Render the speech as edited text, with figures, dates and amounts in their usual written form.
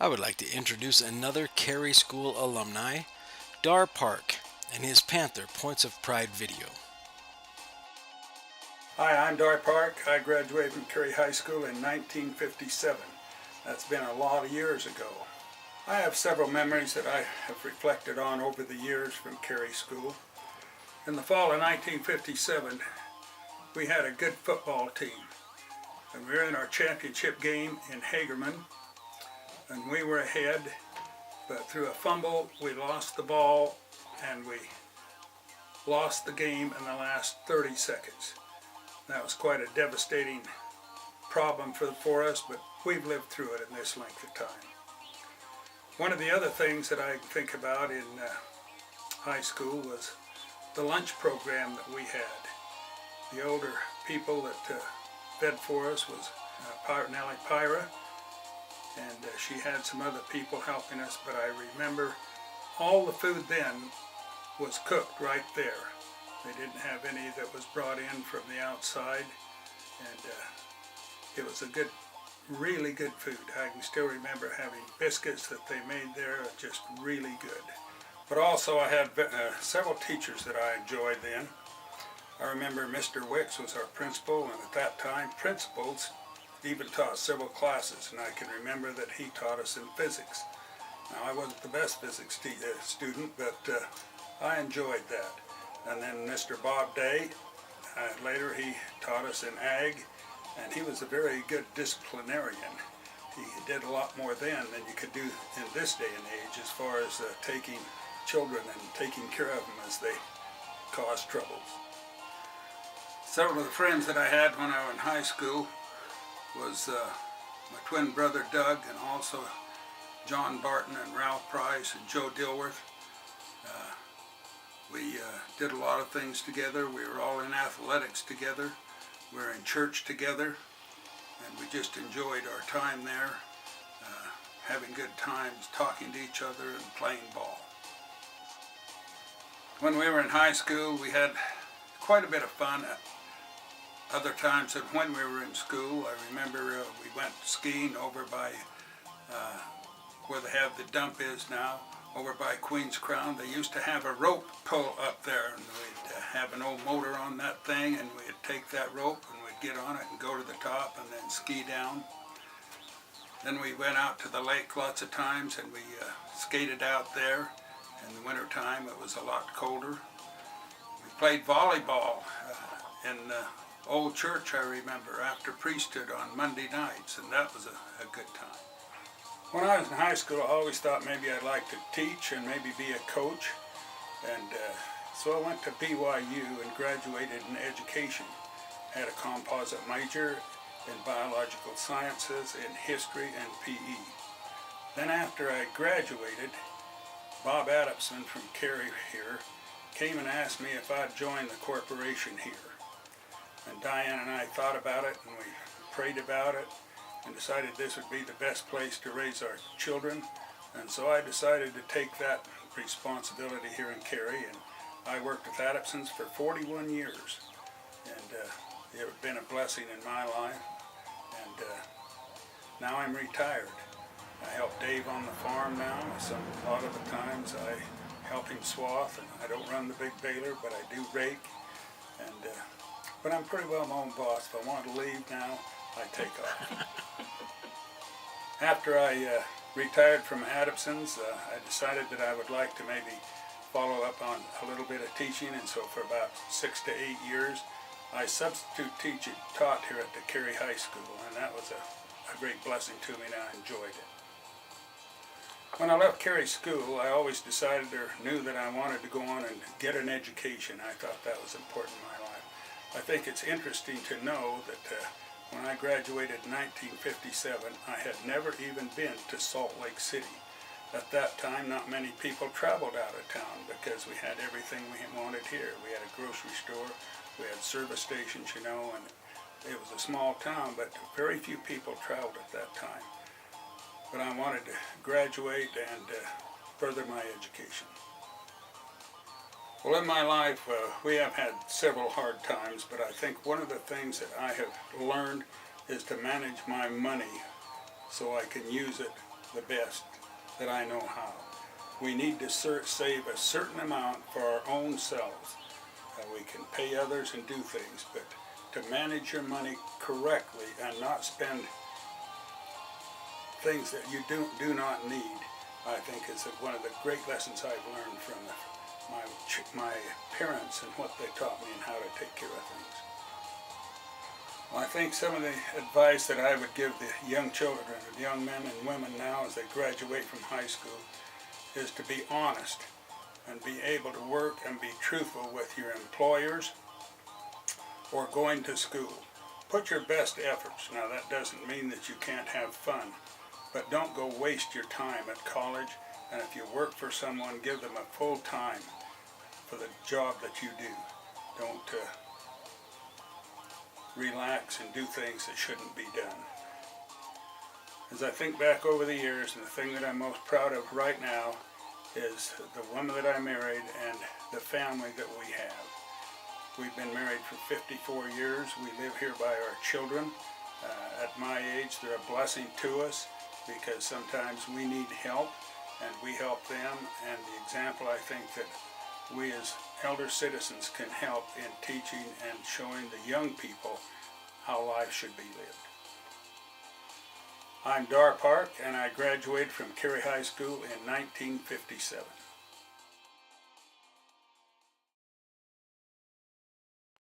I would like to introduce another Carey School alumni, Dar Parke, and his Panther Points of Pride video. Hi, I'm Dar Parke. I graduated from Carey High School in 1957. That's been a lot of years ago. I have several memories that I have reflected on over the years from Carey School. In the fall of 1957, we had a good football team. And we were in our championship game in Hagerman, and we were ahead, but through a fumble, we lost the ball, and we lost the game in the last 30 seconds. That was quite a devastating problem for us, but we've lived through it in this length of time. One of the other things that I think about in high school was the lunch program that we had. The older people that fed for us was Nellie Pyra, and she had some other people helping us, but I remember all the food then was cooked right there. They didn't have any that was brought in from the outside, and it was a good, really good food. I can still remember having biscuits that they made there, just really good. But also I had several teachers that I enjoyed then. I remember Mr. Wicks was our principal, and at that time principals even taught several classes, and I can remember that he taught us in physics. Now, I wasn't the best physics student, but I enjoyed that. And then Mr. Bob Day, later he taught us in ag, and he was a very good disciplinarian. He did a lot more then than you could do in this day and age as far as taking children and taking care of them as they caused troubles. Several of the friends that I had when I was in high school was my twin brother Doug, and also John Barton and Ralph Price and Joe Dilworth. We did a lot of things together. We were all in athletics together. We were in church together, and we just enjoyed our time there, having good times, talking to each other and playing ball. When we were in high school, we had quite a bit of fun. Other times than when we were in school, I remember we went skiing over by where they have the dump is now, over by Queen's Crown. They used to have a rope pull up there, and we'd have an old motor on that thing, and we'd take that rope and we'd get on it and go to the top and then ski down. Then we went out to the lake lots of times, and we skated out there. In the winter time it was a lot colder. We played volleyball in the old church, I remember, after priesthood on Monday nights, and that was a good time. When I was in high school, I always thought maybe I'd like to teach and maybe be a coach, and so I went to BYU and graduated in education. I had a composite major in biological sciences, in history, and PE. Then after I graduated, Bob Adamson from Carey here came and asked me if I'd join the corporation here. And Diane and I thought about it, and we prayed about it, and decided this would be the best place to raise our children. And so I decided to take that responsibility here in Carey, and I worked with Adamson's for 41 years. And it's been a blessing in my life, and now I'm retired. I help Dave on the farm now. A lot of the times I help him swath, and I don't run the big baler, but I do rake. And but I'm pretty well my own boss. If I want to leave now, I take off. After I retired from Adamson's, I decided that I would like to maybe follow up on a little bit of teaching, and so for about 6 to 8 years, I substitute taught here at the Carey High School, and that was a great blessing to me, and I enjoyed it. When I left Carey School, I always decided or knew that I wanted to go on and get an education. I thought that was important in my life. I think it's interesting to know that when I graduated in 1957, I had never even been to Salt Lake City. At that time, not many people traveled out of town because we had everything we wanted here. We had a grocery store, we had service stations, and it was a small town, but very few people traveled at that time. But I wanted to graduate and further my education. Well, in my life, we have had several hard times, but I think one of the things that I have learned is to manage my money so I can use it the best that I know how. We need to save a certain amount for our own selves. We can pay others and do things, but to manage your money correctly and not spend things that you do not need, I think is one of the great lessons I've learned from my parents and what they taught me and how to take care of things. Well, I think some of the advice that I would give the young children, the young men and women now as they graduate from high school, is to be honest and be able to work and be truthful with your employers or going to school. Put your best efforts. Now that doesn't mean that you can't have fun, but don't go waste your time at college, and if you work for someone, give them a full time for the job that you do. Don't relax and do things that shouldn't be done. As I think back over the years, and the thing that I'm most proud of right now is the woman that I married and the family that we have. We've been married for 54 years. We live here by our children. At my age, they're a blessing to us because sometimes we need help and we help them. And the example I think that we as elder citizens can help in teaching and showing the young people how life should be lived. I'm Dar Parke, and I graduated from Carey High School in 1957.